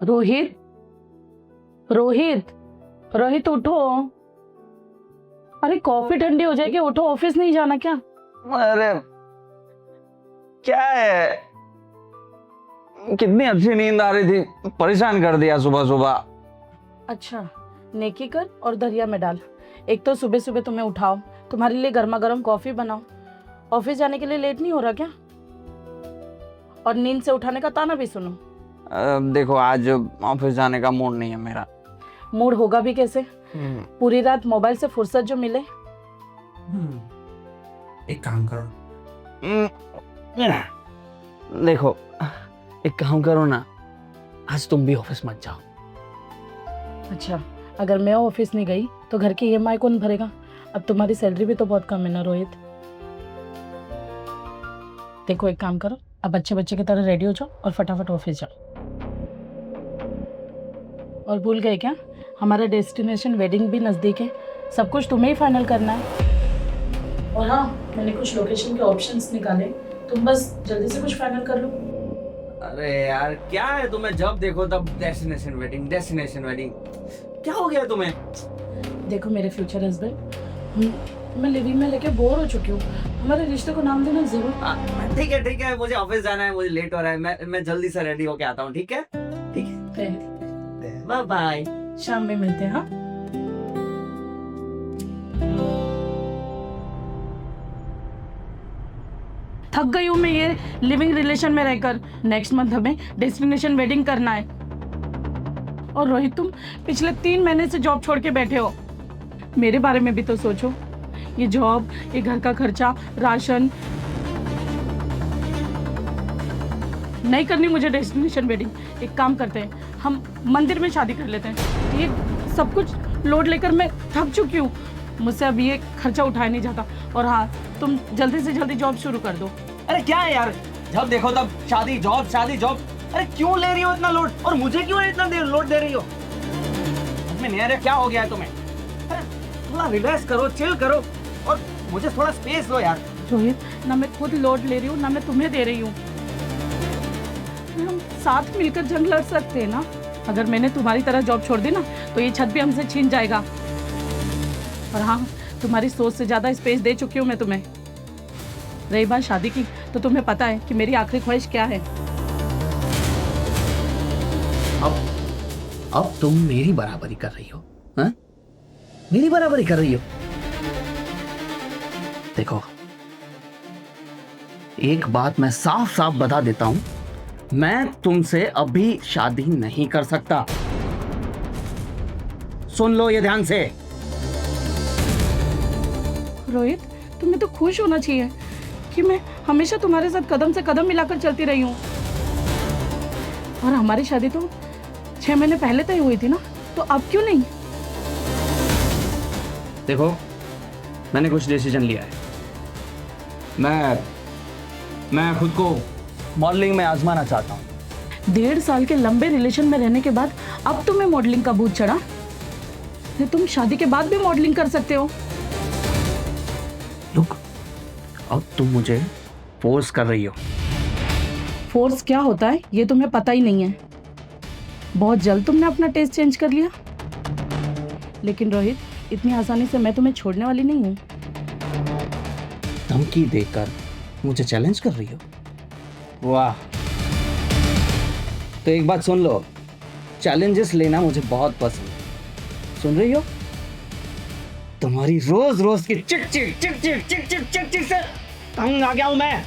रोहित, रोहित, रोहित उठो। अरे कॉफी ठंडी हो जाएगी, उठो, ऑफिस नहीं जाना क्या? अरे क्या है, कितनी अच्छी नींद आ रही थी, परेशान कर दिया सुबह सुबह। अच्छा, नेकी कर और दरिया में डाल। एक तो सुबह सुबह तुम्हें उठाओ, तुम्हारे लिए गर्मा गर्म कॉफी बनाओ। ऑफिस जाने के लिए लेट नहीं हो रहा क्या? और नींद से उठाने का ताना भी सुनो। देखो आज ऑफिस जाने का मूड नहीं है मेरा। मूड होगा भी कैसे? पूरी रात मोबाइल से फुर्सत जो मिले। एक काम करो, देखो एक काम करो ना, आज तुम भी ऑफिस मत जाओ। अच्छा, अगर मैं ऑफिस नहीं गई तो घर की ईएमआई कौन भरेगा? अब तुम्हारी सैलरी भी तो बहुत कम है ना रोहित। देखो एक काम करो, अब बच्चे बच्चे की तरह रेडी हो जाओ और फटाफट ऑफिस जाओ। और भूल गए क्या, हमारा डेस्टिनेशन वेडिंग भी नज़दीक है, सब कुछ तुम्हें ही फाइनल करना है। और हाँ, मैंने कुछ लोकेशन के ऑप्शंस निकाले, तुम बस जल्दी से कुछ फाइनल कर लो। अरे यार क्या है तुम्हें, जब देखो तब डेस्टिनेशन वेडिंग, डेस्टिनेशन वेडिंग, क्या हो गया तुम्हें? देखो मेरे फ्यूचर हस्बैंड, मैं लिविंग में लेके बोर हो चुकी हूँ, हमारे रिश्ते को नाम देना जरूर। ठीक है, मुझे ऑफिस जाना है, मुझे लेट हो रहा है, मैं जल्दी से रेडी होके आता हूँ। ठीक है, बाय बाय, शाम में मिलते हैं। हाँ, थक गई हूँ मैं ये लिविंग रिलेशन में रहकर। नेक्स्ट मंथ हमें डेस्टिनेशन वेडिंग करना है। और रोहित, तुम पिछले 3 महीने से जॉब छोड़ के बैठे हो, मेरे बारे में भी तो सोचो। ये जॉब, ये घर का खर्चा, राशन। नहीं करनी मुझे डेस्टिनेशन वेडिंग। एक काम करते हैं, हम मंदिर में शादी कर लेते हैं। ये सब कुछ लोड लेकर मैं थक चुकी हूँ, मुझसे अब ये खर्चा उठाया नहीं जाता। और हाँ, तुम जल्दी से जल्दी जॉब शुरू कर दो। अरे क्या है यार, जब देखो तब शादी जॉब शादी जॉब। अरे क्यों ले रही हो इतना लोड, और मुझे क्यों इतना लोड दे रही हो? मैं नहीं, अरे क्या हो गया है तुम्हें? अरे थोड़ा रिलैक्स करो, चिल करो, और मुझे थोड़ा स्पेस दो यार। रोहित, ना मैं खुद लोड ले रही हूँ, ना मैं तुम्हें दे रही हूँ। हम साथ मिलकर जंग लड़ सकते हैं ना। अगर मैंने तुम्हारी तरह जॉब छोड़ दी ना, तो ये छत भी हमसे छीन जाएगा। और हाँ, तुम्हारी सोच से ज्यादा स्पेस दे चुकी हूँ मैं तुम्हें। रही बात शादी की, तो तुम्हें पता है कि मेरी आखिरी ख्वाहिश क्या है। अब तुम मेरी बराबरी कर रही हो? हाँ, मेरी बराबरी कर रही हो? देखो, एक बात मैं साफ साफ बता देता हूं, मैं तुमसे अभी शादी नहीं कर सकता। सुन लो ये ध्यान से। रोहित, तुम्हें तो खुश होना चाहिए कि मैं हमेशा तुम्हारे साथ कदम से कदम मिलाकर चलती रही हूँ। और हमारी शादी तो 6 महीने पहले तय हुई थी ना, तो अब क्यों नहीं? देखो, मैंने कुछ डिसीजन लिया है। मैं खुद को मॉडलिंग में आजमाना चाहता हूँ। 1.5 साल के लंबे रिलेशन में रहने के बाद अब तुम्हें मॉडलिंग का भूत चढ़ा? नहीं, तुम शादी के बाद भी मॉडलिंग कर सकते हो। लुक, अब तुम मुझे फोर्स कर रही हो। फोर्स क्या होता है ये तुम्हें पता ही नहीं है। बहुत जल्द तुमने अपना टेस्ट चेंज कर लिया। लेकिन रोहित, इतनी आसानी से मैं तुम्हें छोड़ने वाली नहीं हूँ। धमकी देकर मुझे चैलेंज कर रही हो? वाह, तो एक बात सुन लो, चैलेंजेस लेना मुझे बहुत पसंद है। सुन रही हो? तुम्हारी रोज रोज की चिक चिक चिक चिक चिक चिक चिक चिक से तंग आ गया हूं मैं।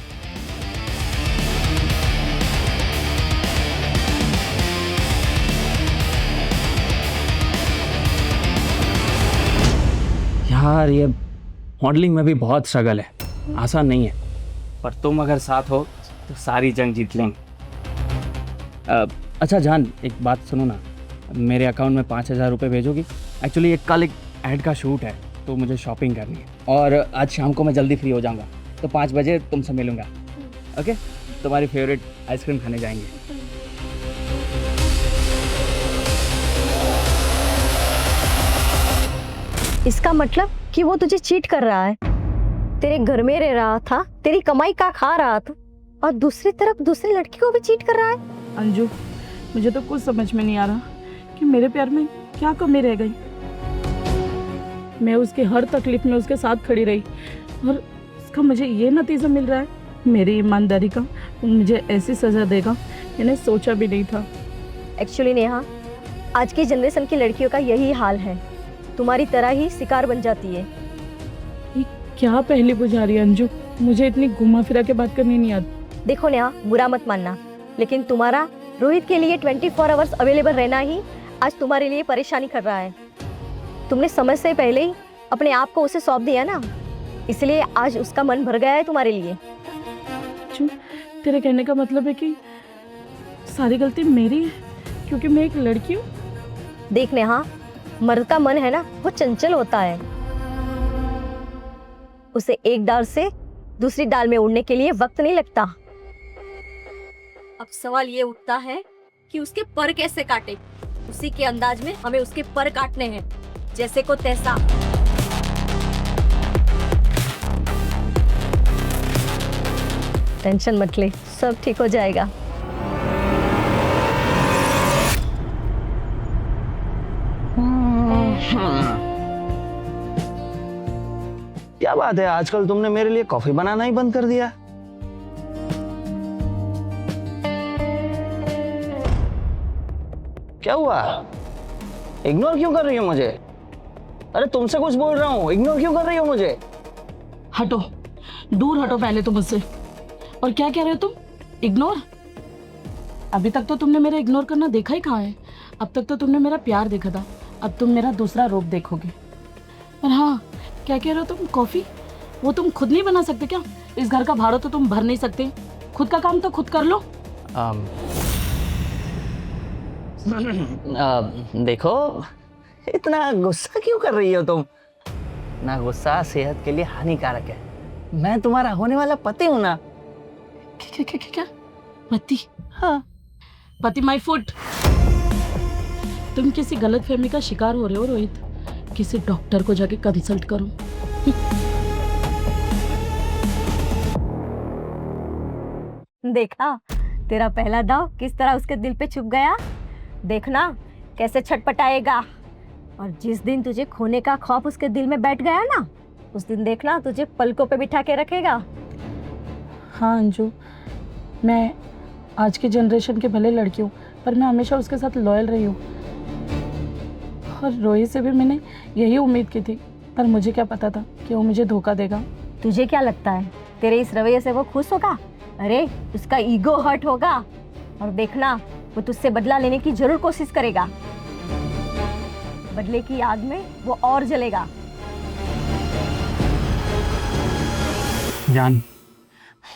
यार, ये मॉडलिंग में भी बहुत स्ट्रगल है, आसान नहीं है। पर तुम अगर साथ हो तो सारी जंग जीत लेंगे। अच्छा जान, एक बात सुनो ना, मेरे अकाउंट में 5,000 रुपये भेजोगी? एक्चुअली कल एक ऐड का शूट है, तो मुझे शॉपिंग करनी है, और आज शाम को मैं जल्दी फ्री हो जाऊंगा, तो 5 बजे तुमसे मिलूंगा। ओके, तुम्हारी फेवरेट आइसक्रीम खाने जाएंगे। इसका मतलब कि वो तुझे चीट कर रहा है, तेरे घर में रह रहा था, तेरी कमाई का खा रहा था, और दूसरी तरफ दूसरी लड़की को भी चीट कर रहा है। अंजू, मुझे तो कुछ समझ में नहीं आ रहा कि मेरे प्यार में क्या कमी रह गई। मैं उसकी हर तकलीफ में उसके साथ खड़ी रही और उसका मुझे ये नतीजा मिल रहा है। मेरी ईमानदारी का वो मुझे ऐसी सज़ा देगा मैंने सोचा भी नहीं था। एक्चुअली नेहा, आज की जनरेशन की लड़कियों का यही हाल है, तुम्हारी तरह ही शिकार बन जाती है। ये क्या पहली बुझा रही है अंजू? मुझे इतनी घुमा फिरा के बात करनी नहीं आती। देखो नेहा, बुरा मत मानना, लेकिन तुम्हारा रोहित के लिए 24 आवर्स अवेलेबल रहना ही आज तुम्हारे लिए परेशानी कर रहा है। तुमने समय से पहले ही अपने आप को उसे सौंप दिया ना, इसलिए आज उसका मन भर गया है तुम्हारे लिए। अंजू, तेरे कहने का मतलब है कि सारी गलती मेरी है क्योंकि मैं एक लड़की हूँ? देख नेहा, मर्द का मन है ना वो चंचल होता है, उसे एक डाल से दूसरी डाल में उड़ने के लिए वक्त नहीं लगता। अब सवाल ये उठता है कि उसके पर कैसे काटे। उसी के अंदाज में हमें उसके पर काटने हैं, जैसे को तैसा। टेंशन मत ले, सब ठीक हो जाएगा। क्या बात है, आजकल तुमने मेरे लिए कॉफी बनाना ही बंद कर दिया। क्या हुआ? इग्नोर क्यों कर रही हो मुझे? अरे तुमसे कुछ बोल रहा हूँ, इग्नोर क्यों कर रही हो मुझे? हटो, दूर हटो पहले तो मुझसे। और क्या कह रहे हो तुम? इग्नोर? अभी तक तो तुमने मेरा इग्नोर करना देखा ही कहाँ है। अब तक तो तुमने मेरा प्यार देखा था, अब तुम मेरा दूसरा रूप देखोगे। और हाँ, क्या कह रहे हो तुम? कॉफी वो तुम खुद नहीं बना सकते क्या? इस घर का भाड़ा तो तुम भर नहीं सकते? खुद का काम तो खुद कर लो। देखो, इतना गुस्सा क्यों कर रही हो तुम? ना, गुस्सा सेहत के लिए हानिकारक है। मैं तुम्हारा होने वाला पति हूं ना। क्या क्या क्या क्या? पति? हाँ। पति माय फुट। तुम किसी गलतफहमी का शिकार हो रहे हो रोहित। किसी डॉक्टर को जाके कंसल्ट करो। देखा, तेरा पहला दाव किस तरह उसके दिल पे छुप गया। देखना कैसे छटपटाएगा। और जिस दिन तुझे खोने का खौफ उसके दिल में बैठ गया ना, उस दिन देखना तुझे पलकों पे बिठा के रखेगा। हाँ अंजू, मैं आज की जनरेशन के भले लड़की हूँ, पर मैं हमेशा उसके साथ लॉयल रही हूँ। और रोहित से भी मैंने यही उम्मीद की थी, पर मुझे क्या पता था कि वो मुझे धोखा देगा। तुझे क्या लगता है तेरे इस रवैये से वो खुश होगा? अरे उसका ईगो हर्ट होगा। और देखना वो तुझसे बदला लेने की जरूर कोशिश करेगा। बदले की आग में वो और जलेगा। जान,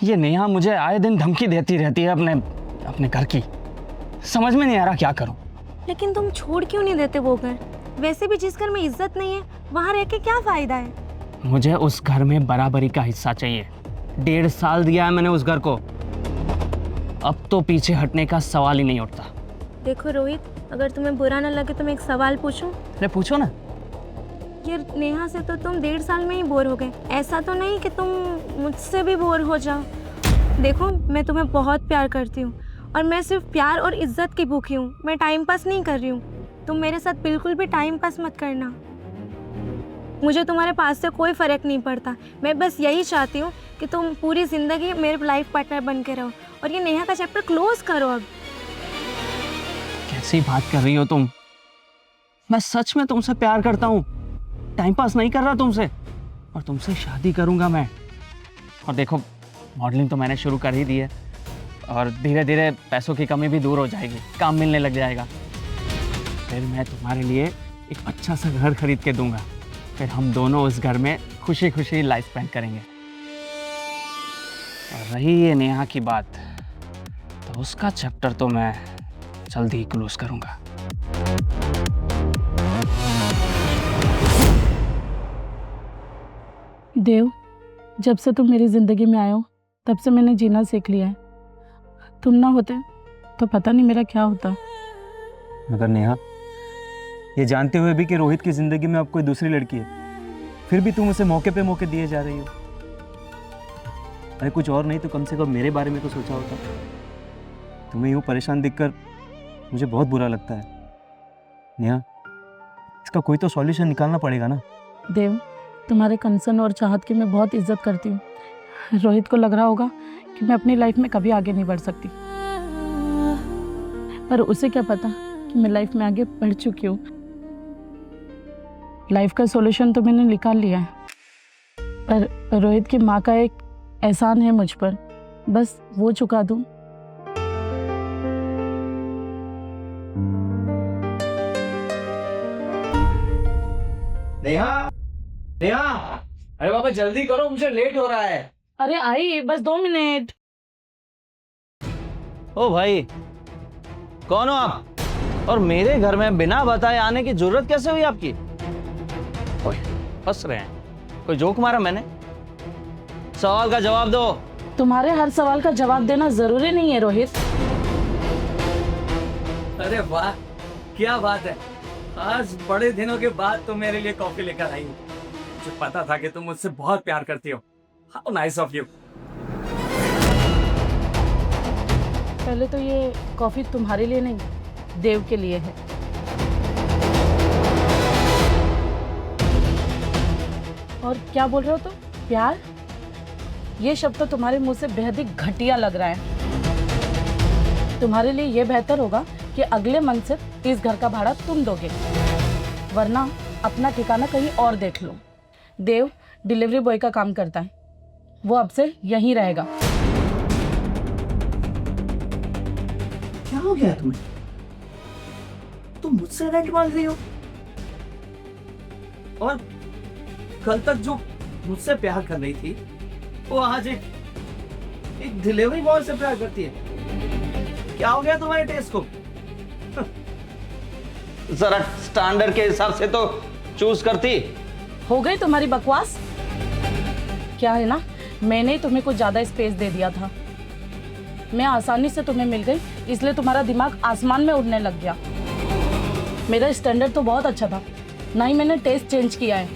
ये नेहा मुझे आए दिन धमकी देती रहती है अपने घर की। समझ में नहीं आ रहा क्या करूं। लेकिन तुम छोड़ क्यों नहीं देते वो घर? वैसे भी जिस घर में इज्जत नहीं है वहाँ रह के क्या फायदा है? मुझे उस घर में बराबरी का हिस्सा चाहिए। 1.5 साल दिया है मैंने उस घर को, अब तो पीछे हटने का सवाल ही नहीं उठता। देखो रोहित, अगर तुम्हें बुरा ना लगे तो मैं एक सवाल पूछूं? अरे पूछो ना। ये नेहा से तो तुम 1.5 साल में ही बोर हो गए, ऐसा तो नहीं कि तुम मुझसे भी बोर हो जाओ। देखो, मैं तुम्हें बहुत प्यार करती हूँ और मैं सिर्फ प्यार और इज्जत की भूखी हूँ। मैं टाइम पास नहीं कर रही हूँ। तुम मेरे साथ बिल्कुल भी टाइम पास मत करना। मुझे तुम्हारे पास से कोई फ़र्क नहीं पड़ता। मैं बस यही चाहती हूँ कि तुम पूरी ज़िंदगी मेरे लाइफ पार्टनर बन के रहो और ये नेहा का चैप्टर क्लोज करो। अब कैसी बात कर रही हो तुम? मैं सच में तुमसे प्यार करता हूँ, टाइम पास नहीं कर रहा तुमसे। और तुमसे शादी करूँगा मैं। और देखो, मॉडलिंग तो मैंने शुरू कर ही दी है और धीरे धीरे पैसों की कमी भी दूर हो जाएगी, काम मिलने लग जाएगा। फिर मैं तुम्हारे लिए एक अच्छा सा घर खरीद के दूंगा। फिर हम दोनों उस घर में खुशी खुशी लाइफ स्पेंड करेंगे। और रही ये नेहा की बात, तो उसका चैप्टर तो मैं जल्दी ही क्लोज करूंगा। देव, जब से तुम मेरी ज़िंदगी में आए हो तब से मैंने जीना सीख लिया है। तुम ना होते तो पता नहीं मेरा क्या होता। मगर नेहा, ये जानते हुए भी कि रोहित की ज़िंदगी में अब कोई दूसरी लड़की है, फिर भी तुम उसे मौके पे मौके दिए जा रही हो। अरे कुछ और नहीं तो कम से कम मेरे बारे में तो सोचा होता। तुम्हें यूँ परेशान दिखकर मुझे बहुत बुरा लगता है। नेहा, इसका कोई तो सॉल्यूशन निकालना पड़ेगा ना। देव, तुम्हारे कंसर्न और चाहत की मैं बहुत इज्जत करती हूँ। रोहित को लग रहा होगा कि मैं अपनी लाइफ में कभी आगे नहीं बढ़ सकती, पर उसे क्या पता कि मैं लाइफ में आगे बढ़ चुकी हूँ। लाइफ का सॉल्यूशन तो मैंने निकाल लिया है, पर रोहित की माँ का एक एहसान है मुझ पर, बस वो चुका दूँ। नेहा, नेहा, अरे बाबा जल्दी करो, मुझे लेट हो रहा है। अरे आई, बस 2 मिनट। ओ भाई, कौन हो आप? और मेरे घर में बिना बताए आने की जरूरत कैसे हुई आपकी? ओए, हंस रहे हैं, कोई जोक मारा मैंने? सवाल का जवाब दो। तुम्हारे हर सवाल का जवाब देना जरूरी नहीं है रोहित। अरे वाह, क्या बात है, आज बड़े दिनों के बाद तुम मेरे लिए कॉफी लेकर आई हो। मुझे पता था कि तुम मुझसे बहुत प्यार करती हो। How nice of you. पहले तो ये कॉफी तुम्हारे लिए नहीं, देव के लिए है। और क्या बोल रहे हो तुम? प्यार? ये शब्द तो तुम्हारे मुंह से बेहद ही घटिया लग रहा है। तुम्हारे लिए ये बेहतर होगा कि अगले मंथ से इस घर का भाड़ा तुम दोगे, वरना अपना ठिकाना कहीं और देख लो। देव डिलीवरी बॉय का काम करता है, वो अब से यहीं रहेगा। क्या हो गया तुम्हें? तुम मुझसे रेंट मांग रही हो, और कल तक जो मुझसे प्यार कर रही थी वो आज एक डिलीवरी बॉय से प्यार करती है। क्या हो गया तुम्हारे टेस्ट को? जरा स्टैंडर्ड के हिसाब से तो चूज करती। हो गई तुम्हारी बकवास। क्या है ना, मैंने तुम्हें कुछ ज्यादा स्पेस दे दिया था। मैं आसानी से तुम्हें मिल गई, इसलिए तुम्हारा दिमाग आसमान में उड़ने लग गया। मेरा स्टैंडर्ड तो बहुत अच्छा था, ना ही मैंने टेस्ट चेंज किया है।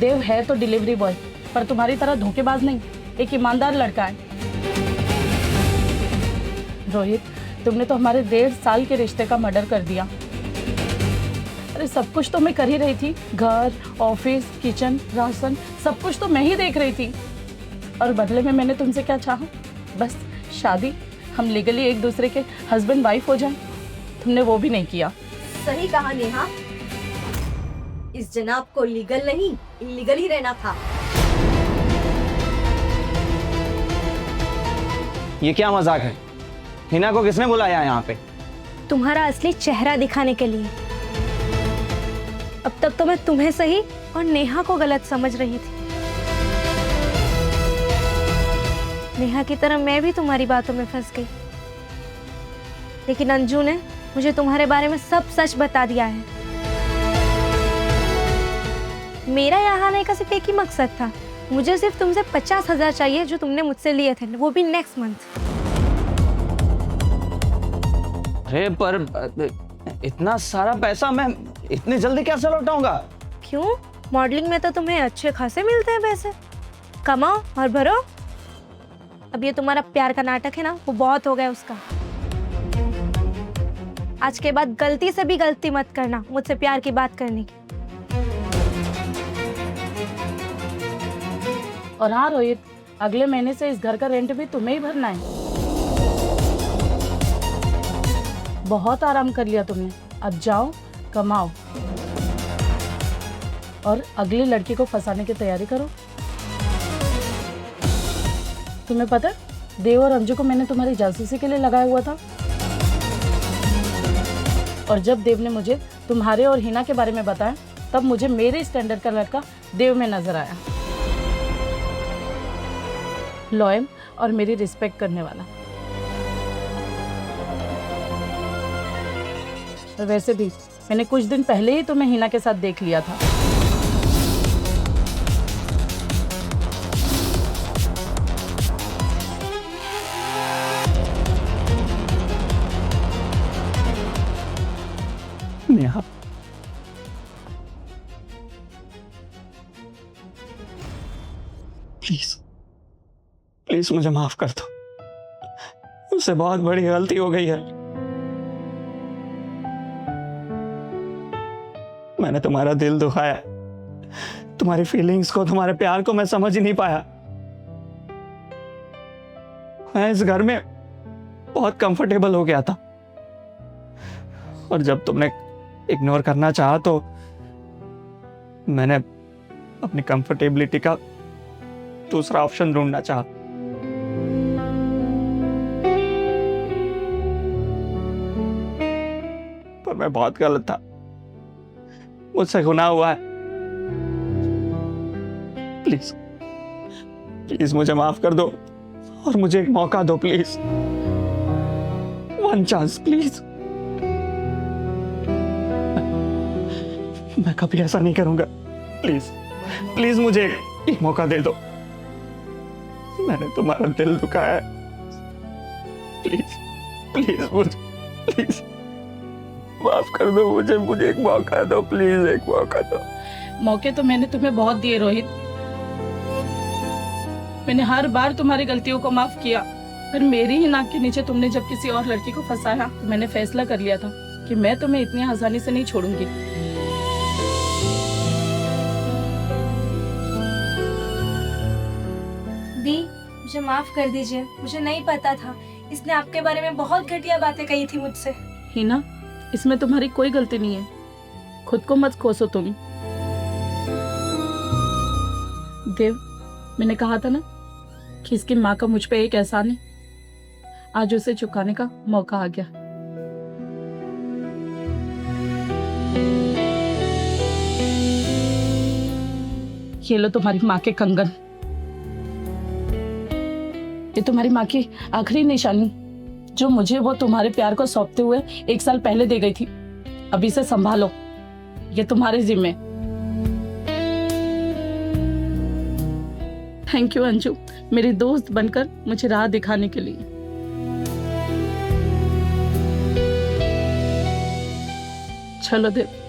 देव है तो डिलीवरी बॉय, पर तुम्हारी तरह धोखेबाज नहीं, एक ईमानदार लड़का है। रोहित, तुमने तो हमारे 1.5 साल के रिश्ते का मर्डर कर दिया। अरे सब कुछ तो मैं कर ही रही थी, घर, ऑफिस, किचन, राशन, सब कुछ तो मैं ही देख रही थी। और बदले में मैंने तुमसे क्या चाहा? बस शादी, हम लीगली एक दूसरे के हस्बैंड वाइफ हो जाएं। तुमने वो भी नहीं किया। सही कहा नेहा, इस जनाब को लीगल नहीं इलीगल ही रहना था। ये क्या मजाक है? हिना को किसने बुलाया यहाँ पे? तुम्हारा असली चेहरा दिखाने के लिए। अब तक तो मैं तुम्हें सही और नेहा को गलत समझ रही थी। नेहा की तरह मैं भी तुम्हारी बातों में फंस गई, लेकिन अंजू ने मुझे तुम्हारे बारे में सब सच बता दिया है। मेरा यहाँ आने का सिर्फ एक ही मकसद था, मुझे सिर्फ तुमसे 50,000 चाहिए जो तुमने मुझसे लिए थे, वो भी नेक्स्ट मंथ। अरे पर इतना सारा पैसा मैं इतनी जल्दी कैसे लौटाऊंगा? क्यों? मॉडलिंग में तो तुम्हें अच्छे खासे मिलते हैं पैसे, कमाओ और भरो। अब ये तुम्हारा प्यार का नाटक है ना, वो बहुत हो गया उसका। आज के बाद गलती से भी गलती मत करना मुझसे प्यार की बात करने की। और हाँ रोहित, अगले महीने से इस घर का रेंट भी तुम्हें ही भरना है। बहुत आराम कर लिया तुमने, अब जाओ कमाओ और अगली लड़की को फंसाने की तैयारी करो। तुम्हें पता है, देव और अंजू को मैंने तुम्हारी जासूसी के लिए लगाया हुआ था, और जब देव ने मुझे तुम्हारे और हिना के बारे में बताया, तब मुझे मेरे स्टैंडर्ड का लड़का देव में नजर आया। लॉयल और मेरी रिस्पेक्ट करने वाला। और वैसे भी मैंने कुछ दिन पहले ही तुम्हें हिना के साथ देख लिया था। नेहा, प्लीज प्लीज मुझे माफ कर दो, मुझसे बहुत बड़ी गलती हो गई है। मैंने तुम्हारा दिल दुखाया, तुम्हारी फीलिंग्स को, तुम्हारे प्यार को मैं समझ ही नहीं पाया। मैं इस घर में बहुत कंफर्टेबल हो गया था, और जब तुमने इग्नोर करना चाहा तो मैंने अपनी कंफर्टेबिलिटी का दूसरा ऑप्शन ढूंढना चाहा। पर मैं बहुत गलत था, मुझसे गुनाह हुआ है। प्लीज प्लीज मुझे माफ कर दो और मुझे एक मौका दो, प्लीज। One chance please. मैं कभी ऐसा नहीं करूंगा। प्लीज प्लीज मुझे एक मौका दे दो। मैंने तुम्हारा दिल दुखाया है। प्लीज प्लीज मुझे, प्लीज माफ कर दो मुझे, मुझे एक मौका दो, प्लीज एक मौका दो। मौके तो मैंने तुम्हें बहुत दिए रोहित, मैंने हर बार तुम्हारी गलतियों को माफ किया, पर मेरी ही नाक के नीचे तुमने जब किसी और लड़की को फंसाया तो मैंने फैसला कर लिया था कि मैं तुम्हें इतनी आसानी से नहीं छोड़ूंगी। दी, मुझे माफ कर दीजिए, मुझे नहीं पता था। इसने आपके बारे में बहुत घटिया बातें कही थी मुझसे। हिना, इसमें तुम्हारी कोई गलती नहीं है, खुद को मत कोसो तुम। देव, मैंने कहा था ना कि इसकी माँ का मुझ पे एक एहसान है, आज उसे चुकाने का मौका आ गया। ये लो तुम्हारी माँ के कंगन, ये तुम्हारी माँ की आखिरी निशानी जो मुझे वो तुम्हारे प्यार को सौंपते हुए 1 साल पहले दे गई थी। अभी से संभालो, ये तुम्हारे जिम्मे। थैंक यू अंजू, मेरी दोस्त बनकर मुझे राह दिखाने के लिए। चलो देव।